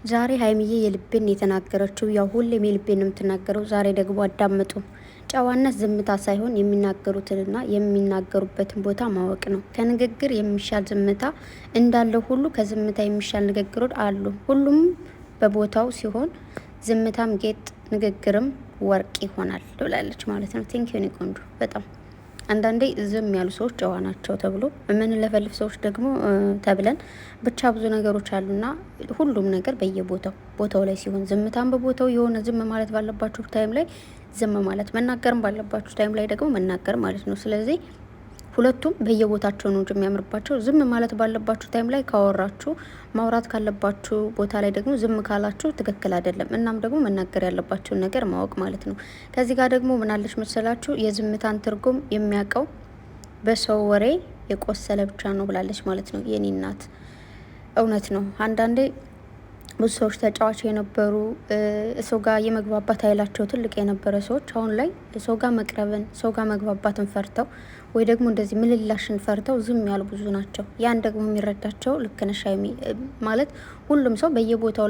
ዛሬ ሀይሚዬ የልቤን የተናገረችው ያው ሁሌም የልቤን ነው የምትናገረው። ዛሬ ደግሞ አዳምጡ። ጨዋነት ዝምታ ሳይሆን የሚናገሩትንና የሚናገሩበትን ቦታ ማወቅ ነው። ከንግግር የሚሻል ዝምታ እንዳለው ሁሉ ከዝምታ የሚሻል ንግግሮች አሉ። ሁሉም በቦታው ሲሆን ዝምታም ጌጥ፣ ንግግርም ወርቅ ይሆናል ብላለች ማለት ነው። ቴንኪዩ ኒ ቆንጆ በጣም አንዳንዴ ዝም ያሉ ሰዎች ጨዋ ናቸው ተብሎ የምንለፈልፍ ሰዎች ደግሞ ተብለን ብቻ ብዙ ነገሮች አሉና ሁሉም ነገር ቦታው ላይ ሲሆን ዝምታም በቦታው የሆነ ዝም ማለት ባለባችሁ ታይም ላይ ዝም ማለት፣ መናገርም ባለባችሁ ታይም ላይ ደግሞ መናገር ማለት ነው። ስለዚህ ሁለቱም በየቦታቸው ነው እንጂ የሚያምርባቸው። ዝም ማለት ባለባችሁ ታይም ላይ ካወራችሁ፣ ማውራት ካለባችሁ ቦታ ላይ ደግሞ ዝም ካላችሁ ትክክል አይደለም። እናም ደግሞ መናገር ያለባችሁን ነገር ማወቅ ማለት ነው። ከዚህ ጋር ደግሞ ምናለች መሰላችሁ የዝምታን ትርጉም የሚያውቀው በሰው ወሬ የቆሰለ ብቻ ነው ብላለች ማለት ነው። የኔ እናት እውነት ነው። አንዳንዴ ብዙ ሰዎች ተጫዋች የነበሩ ሰው ጋር የመግባባት ኃይላቸው ትልቅ የነበረ ሰዎች አሁን ላይ ሰው ጋር መቅረብን፣ ሰው ጋር መግባባትን ፈርተው ወይ ደግሞ እንደዚህ ምልላሽን ፈርተው ዝም ያሉ ብዙ ናቸው። ያን ደግሞ የሚረዳቸው ልክ ነሽ ሀይሚ ማለት ሁሉም ሰው በቦታው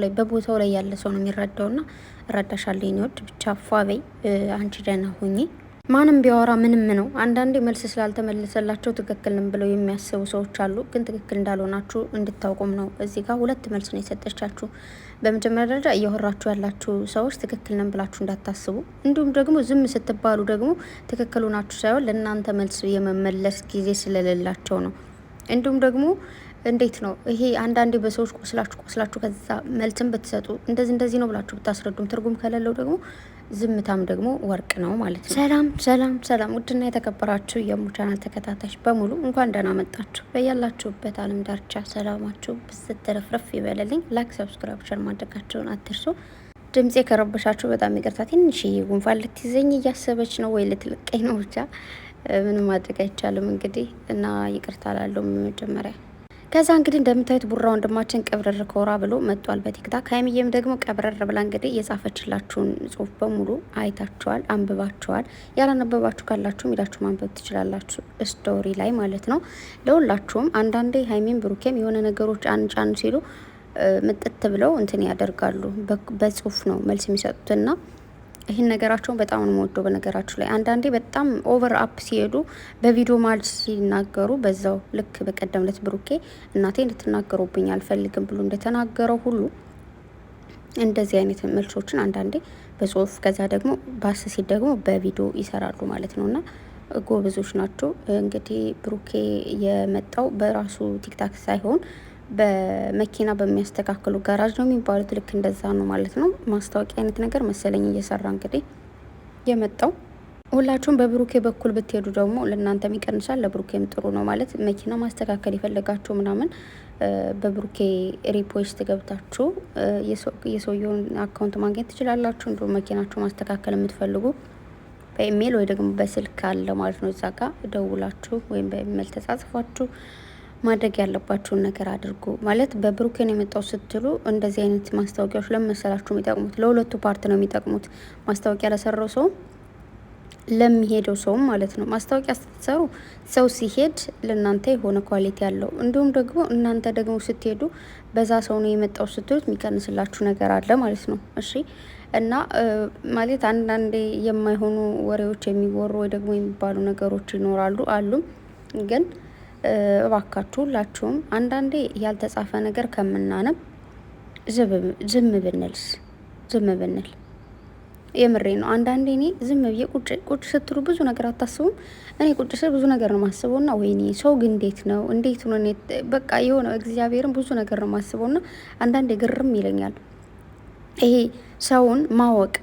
ላይ ያለ ሰው ነው የሚረዳውና እረዳሻለሁ የኔ ወድ ብቻ ፏበይ አንቺ ደህና ሁኚ። ማንም ቢያወራ ምንም ነው። አንዳንዴ መልስ ስላልተመለሰላቸው ትክክል ነን ብለው የሚያስቡ ሰዎች አሉ። ግን ትክክል እንዳልሆናችሁ እንድታውቁም ነው እዚህ ጋር ሁለት መልስ ነው የሰጠቻችሁ። በመጀመሪያ ደረጃ እያወራችሁ ያላችሁ ሰዎች ትክክል ነን ብላችሁ እንዳታስቡ፣ እንዲሁም ደግሞ ዝም ስትባሉ ደግሞ ትክክል ሆናችሁ ሳይሆን ለእናንተ መልስ የመመለስ ጊዜ ስለሌላቸው ነው። እንዲሁም ደግሞ እንዴት ነው ይሄ አንዳንዴ በሰዎች ቆስላችሁ ከዛ መልስም ብትሰጡ እንደዚህ ነው ብላችሁ ብታስረዱም ትርጉም ከሌለው ደግሞ ዝምታም ደግሞ ወርቅ ነው ማለት ነው። ሰላም ውድና የተከበራችሁ የሙ ቻናል ተከታታዮች በሙሉ እንኳን ደህና መጣችሁ። በያላችሁበት ዓለም ዳርቻ ሰላማችሁ ብዝት ተረፍረፍ ይበለልኝ። ላይክ፣ ሰብስክራይብ፣ ሸር ማድረጋችሁን አትርሱ። ድምጼ ከረበሻችሁ በጣም ይቅርታ። ትንሽዬ ጉንፋን ልትይዘኝ እያሰበች ነው ወይ ልትልቀኝ ነው፣ ብቻ ምንም ማድረግ አይቻልም እንግዲህ እና ይቅርታ ላለው መጀመሪያ ከዛ እንግዲህ እንደምታዩት ቡራ ወንድማችን ቀብረር ኮራ ብሎ መጥቷል በቲክታክ። ሀይሚዬም ደግሞ ቀብረር ብላ እንግዲህ የጻፈችላችሁን ጽሁፍ በሙሉ አይታችኋል፣ አንብባችኋል። ያላነበባችሁ ካላችሁ ሄዳችሁ ማንበብ ትችላላችሁ፣ ስቶሪ ላይ ማለት ነው። ለሁላችሁም አንዳንዴ ሀይሚም ብሩኬም የሆነ ነገሮች አንጫን ሲሉ ምጥት ብለው እንትን ያደርጋሉ። በጽሁፍ ነው መልስ የሚሰጡትና ይህን ነገራቸውን በጣም ነው የምወደው። በነገራችሁ ላይ አንዳንዴ በጣም ኦቨር አፕ ሲሄዱ በቪዲዮ ማለት ሲናገሩ በዛው ልክ በቀደም ለት ብሩኬ እናቴ እንድትናገሩብኝ አልፈልግም ብሎ እንደተናገረው ሁሉ እንደዚህ አይነት መልሶችን አንዳንዴ በጽሁፍ ከዛ ደግሞ ባስ ሲል ደግሞ በቪዲዮ ይሰራሉ ማለት ነውና ጎበዞች ናቸው። እንግዲህ ብሩኬ የመጣው በራሱ ቲክታክ ሳይሆን በመኪና በሚያስተካክሉ ጋራጅ ነው የሚባሉት። ልክ እንደዛ ነው ማለት ነው። ማስታወቂያ አይነት ነገር መሰለኝ እየሰራ እንግዲህ የመጣው። ሁላችሁም በብሩኬ በኩል ብትሄዱ ደግሞ ለእናንተም ይቀንሳል፣ ለብሩኬም ጥሩ ነው ማለት መኪና ማስተካከል የፈለጋችሁ ምናምን በብሩኬ ሪፖስት ገብታችሁ የሰውየውን አካውንት ማግኘት ትችላላችሁ። እንዲሁም መኪናችሁ ማስተካከል የምትፈልጉ በኢሜይል ወይ ደግሞ በስልክ አለ ማለት ነው። እዛ ጋ ደውላችሁ ወይም በኢሜይል ተጻጽፏችሁ ማድረግ ያለባችሁን ነገር አድርጉ ማለት። በብሩኬ ነው የመጣው ስትሉ እንደዚህ አይነት ማስታወቂያዎች ለመሰላችሁ የሚጠቅሙት ለሁለቱ ፓርት ነው የሚጠቅሙት። ማስታወቂያ ለሰራው ሰው ለሚሄደው ሰውም ማለት ነው። ማስታወቂያ ስትሰሩ ሰው ሲሄድ ለእናንተ የሆነ ኳሊቲ ያለው፣ እንዲሁም ደግሞ እናንተ ደግሞ ስትሄዱ በዛ ሰው ነው የመጣው ስትሉት የሚቀንስላችሁ ነገር አለ ማለት ነው። እሺ እና ማለት አንዳንዴ የማይሆኑ ወሬዎች የሚወሩ ወይ ደግሞ የሚባሉ ነገሮች ይኖራሉ አሉም ግን እባካችሁ ሁላችሁም አንዳንዴ ያልተጻፈ ነገር ከምናነብ ዝም ብንል የምሬ ነው። አንዳንዴ እኔ ዝም ብዬ ቁጭ ስትሉ ብዙ ነገር አታስቡም? እኔ ቁጭ ስል ብዙ ነገር ነው ማስበውና ወይኔ ሰው ግን እንዴት ነው በቃ የሆነ እግዚአብሔርን ብዙ ነገር ነው ማስበውና አንዳንዴ ግርም ይለኛል ይሄ ሰውን ማወቅ።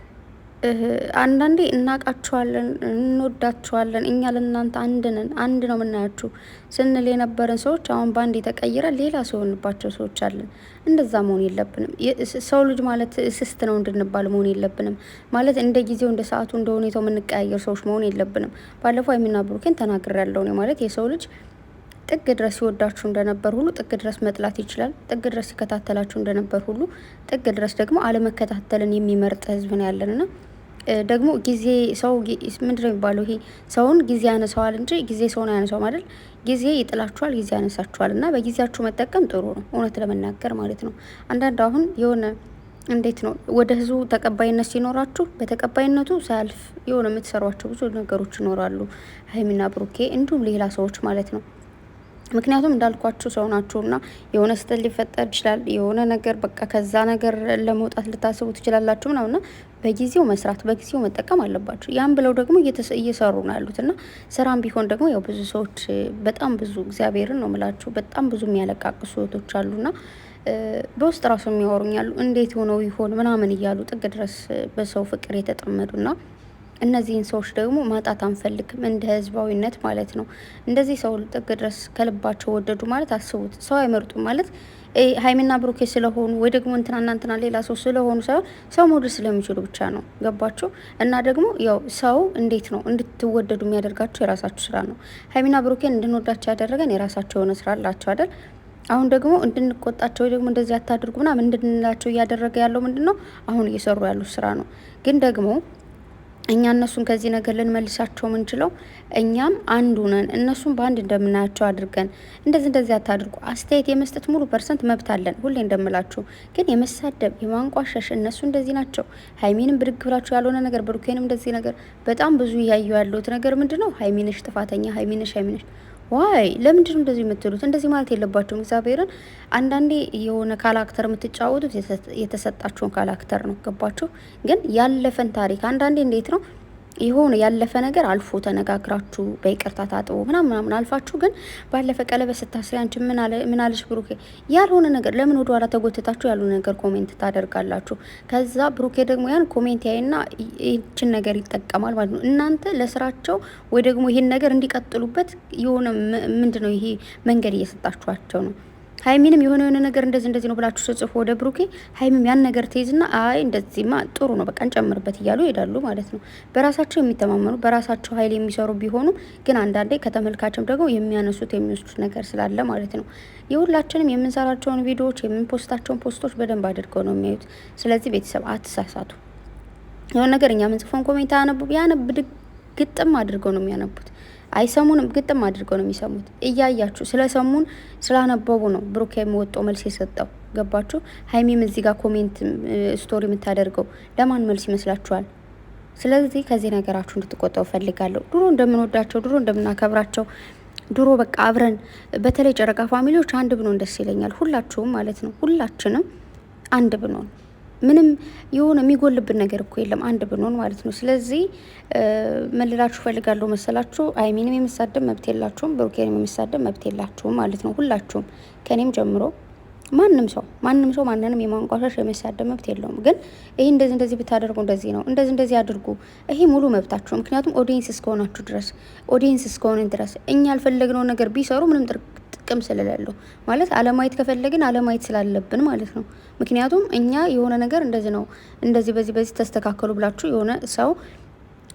አንዳንዴ እናቃችኋለን፣ እንወዳችኋለን፣ እኛ ለእናንተ አንድ ነው የምናያችሁ ስንል የነበረን ሰዎች አሁን በአንድ የተቀይረ ሌላ ሰው የሆንባቸው ሰዎች አለን። እንደዛ መሆን የለብንም። ሰው ልጅ ማለት ስስት ነው እንድንባል መሆን የለብንም። ማለት እንደ ጊዜው እንደ ሰዓቱ እንደ ሁኔታው የምንቀያየር ሰዎች መሆን የለብንም። ባለፈው የሚናብሩኬን ተናግሬ ያለው ነው ማለት የሰው ልጅ ጥግ ድረስ ሲወዳችሁ እንደነበር ሁሉ ጥግ ድረስ መጥላት ይችላል። ጥግ ድረስ ሲከታተላችሁ እንደነበር ሁሉ ጥግ ድረስ ደግሞ አለመከታተልን የሚመርጥ ህዝብ ነው ያለንና ደግሞ ጊዜ ሰው ምንድነው የሚባለው? ይሄ ሰውን ጊዜ ያነሳዋል እንጂ ጊዜ ሰውን አያነሳውም አይደል? ጊዜ ይጥላችኋል፣ ጊዜ ያነሳችኋል። እና በጊዜያችሁ መጠቀም ጥሩ ነው፣ እውነት ለመናገር ማለት ነው። አንዳንድ አሁን የሆነ እንዴት ነው ወደ ህዝቡ ተቀባይነት ሲኖራችሁ በተቀባይነቱ ሳያልፍ የሆነ የምትሰሯቸው ብዙ ነገሮች ይኖራሉ። ሀይሚና ብሩኬ እንዲሁም ሌላ ሰዎች ማለት ነው። ምክንያቱም እንዳልኳችሁ ሰው ናችሁና የሆነ ስህተት ሊፈጠር ይችላል። የሆነ ነገር በቃ ከዛ ነገር ለመውጣት ልታስቡ ትችላላችሁ ምናምና በጊዜው መስራት በጊዜው መጠቀም አለባችሁ። ያን ብለው ደግሞ እየሰሩ ነው ያሉት እና ስራም ቢሆን ደግሞ ያው ብዙ ሰዎች በጣም ብዙ እግዚአብሔርን ነው ምላችሁ በጣም ብዙ የሚያለቃቅሱ እህቶች አሉና በውስጥ ራሱ የሚያወሩኛሉ እንዴት ሆነው ይሆን ምናምን እያሉ ጥግ ድረስ በሰው ፍቅር የተጠመዱና እነዚህን ሰዎች ደግሞ ማጣት አንፈልግም፣ እንደ ህዝባዊነት ማለት ነው። እንደዚህ ሰው ጥግ ድረስ ከልባቸው ወደዱ ማለት አስቡት። ሰው አይመርጡም ማለት ሀይሚና ብሩኬ ስለሆኑ ወይ ደግሞ እንትና ሌላ ሰው ስለሆኑ ሳይሆን ሰው መውደድ ስለሚችሉ ብቻ ነው። ገባችሁ? እና ደግሞ ያው ሰው እንዴት ነው እንድትወደዱ የሚያደርጋቸው የራሳችሁ ስራ ነው። ሀይሚና ብሩኬን እንድንወዳቸው ያደረገን የራሳቸው የሆነ ስራ አላቸው አይደል? አሁን ደግሞ እንድንቆጣቸው ወይ ደግሞ እንደዚህ አታድርጉ ምናምን እንድንላቸው እያደረገ ያለው ምንድን ነው? አሁን እየሰሩ ያሉት ስራ ነው። ግን ደግሞ እኛ እነሱን ከዚህ ነገር ልንመልሳቸው ምንችለው እኛም አንዱ ነን። እነሱን በአንድ እንደምናያቸው አድርገን እንደዚህ አታድርጉ አስተያየት የመስጠት ሙሉ ፐርሰንት መብት አለን። ሁሌ እንደምላችሁ ግን የመሳደብ የማንቋሸሽ እነሱ እንደዚህ ናቸው። ሀይሚንም ብድግ ብላችሁ ያልሆነ ነገር ብሩኬንም እንደዚህ ነገር በጣም ብዙ እያዩ ያለሁት ነገር ምንድን ነው? ሀይሚነሽ ጥፋተኛ፣ ሀይሚነሽ ዋይ ለምንድን ነው እንደዚህ የምትሉት? እንደዚህ ማለት የለባቸውም። እግዚአብሔርን አንዳንዴ የሆነ ካራክተር የምትጫወቱት የተሰጣችሁን ካራክተር ነው። ገባችሁ? ግን ያለፈን ታሪክ አንዳንዴ እንዴት ነው የሆነ ያለፈ ነገር አልፎ ተነጋግራችሁ በይቅርታ ታጥቦ ምናምን አልፋችሁ፣ ግን ባለፈ ቀለበት ስታስሪ አንቺ ምን አለሽ ብሩኬ ያልሆነ ነገር ለምን ወደ ኋላ ተጎትታችሁ ያልሆነ ነገር ኮሜንት ታደርጋላችሁ? ከዛ ብሩኬ ደግሞ ያን ኮሜንት ያይና ይህችን ነገር ይጠቀማል ማለት ነው። እናንተ ለስራቸው ወይ ደግሞ ይህን ነገር እንዲቀጥሉበት የሆነ ምንድነው ይሄ መንገድ እየሰጣችኋቸው ነው። ሀይሚንም የሆነ ነገር እንደዚህ ነው ብላችሁ ስጽፉ ወደ ብሩኬ ሀይሚም ያን ነገር ትይዝና አይ እንደዚህማ ጥሩ ነው በቃ እንጨምርበት እያሉ ይሄዳሉ ማለት ነው። በራሳቸው የሚተማመኑ በራሳቸው ኃይል የሚሰሩ ቢሆኑ ግን አንዳንዴ ከተመልካችም ደግሞ የሚያነሱት የሚወስዱት ነገር ስላለ ማለት ነው። የሁላችንም የምንሰራቸውን ቪዲዮዎች የምንፖስታቸውን ፖስቶች በደንብ አድርገው ነው የሚያዩት። ስለዚህ ቤተሰብ አትሳሳቱ። የሆነ ነገር እኛ ምንጽፎን ኮሜንት ያነብ ግጥም አድርገው ነው የሚያነቡት። አይሰሙንም፣ ግጥም አድርገው ነው የሚሰሙት። እያያችሁ ስለሰሙን ስላነበቡ ነው ብሩክ የሚወጣው መልስ የሰጠው። ገባችሁ? ሀይሚም እዚህ ጋር ኮሜንት ስቶሪ የምታደርገው ለማን መልስ ይመስላችኋል? ስለዚህ ከዚህ ነገራችሁ እንድትቆጠው ፈልጋለሁ። ድሮ እንደምንወዳቸው ድሮ እንደምናከብራቸው ድሮ በቃ አብረን በተለይ ጨረቃ ፋሚሊዎች አንድ ብንሆን ደስ ይለኛል። ሁላችሁም ማለት ነው። ሁላችንም አንድ ብንሆን ምንም የሆነ የሚጎልብን ነገር እኮ የለም፣ አንድ ብንሆን ማለት ነው። ስለዚህ መልላችሁ ፈልጋለሁ መሰላችሁ፣ ሀይሚንም የመሳደብ መብት የላችሁም፣ ብሩኬንም የመሳደብ መብት የላችሁም ማለት ነው። ሁላችሁም ከኔም ጀምሮ ማንም ሰው ማንንም የማንቋሻሽ የመሳደብ መብት የለውም። ግን ይሄ እንደዚህ ብታደርጉ እንደዚህ ነው እንደዚህ አድርጉ፣ ይሄ ሙሉ መብታችሁ። ምክንያቱም ኦዲየንስ እስከሆናችሁ ድረስ ኦዲየንስ እስከሆነ ድረስ እኛ ያልፈለግነው ነገር ቢሰሩ ምንም ጥቅም ስለሌለው ማለት አለማየት ከፈለግን አለማየት ስላለብን ማለት ነው። ምክንያቱም እኛ የሆነ ነገር እንደዚህ ነው እንደዚህ በዚህ ተስተካከሉ ብላችሁ የሆነ ሰው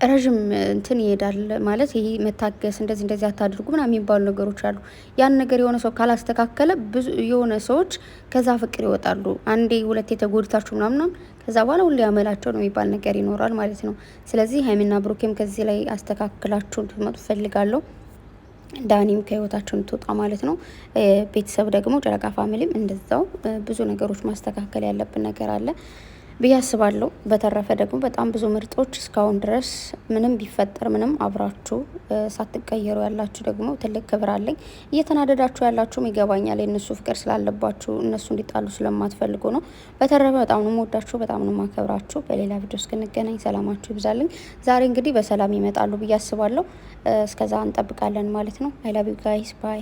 ረዥም እንትን ይሄዳል ማለት ይሄ መታገስ እንደዚህ አታድርጉ ምናምን የሚባሉ ነገሮች አሉ። ያን ነገር የሆነ ሰው ካላስተካከለ ብዙ የሆነ ሰዎች ከዛ ፍቅር ይወጣሉ። አንዴ ሁለቴ ተጎድታችሁ ምናምን ከዛ በኋላ ሁሌ ያመላቸው ነው የሚባል ነገር ይኖራል ማለት ነው። ስለዚህ ሀይሚና ብሩኬም ከዚህ ላይ አስተካክላችሁ እንድትመጡ ፈልጋለሁ። ዳኒም ከህይወታቸው እንድትወጣ ማለት ነው። ቤተሰብ ደግሞ ጨረቃ ፋሚሊም እንደዛው ብዙ ነገሮች ማስተካከል ያለብን ነገር አለ ብዬ አስባለሁ። በተረፈ ደግሞ በጣም ብዙ ምርጦች እስካሁን ድረስ ምንም ቢፈጠር ምንም አብራችሁ ሳትቀየሩ ያላችሁ ደግሞ ትልቅ ክብር አለኝ። እየተናደዳችሁ ያላችሁም ይገባኛል፣ የእነሱ ፍቅር ስላለባችሁ እነሱ እንዲጣሉ ስለማትፈልጉ ነው። በተረፈ በጣም ነው የምወዳችሁ፣ በጣም ነው የማከብራችሁ። በሌላ ቪዲዮ እስክንገናኝ ሰላማችሁ ይብዛልኝ። ዛሬ እንግዲህ በሰላም ይመጣሉ ብዬ አስባለሁ። እስከዛ እንጠብቃለን ማለት ነው። አይ ላቭ ዩ ጋይስ ባይ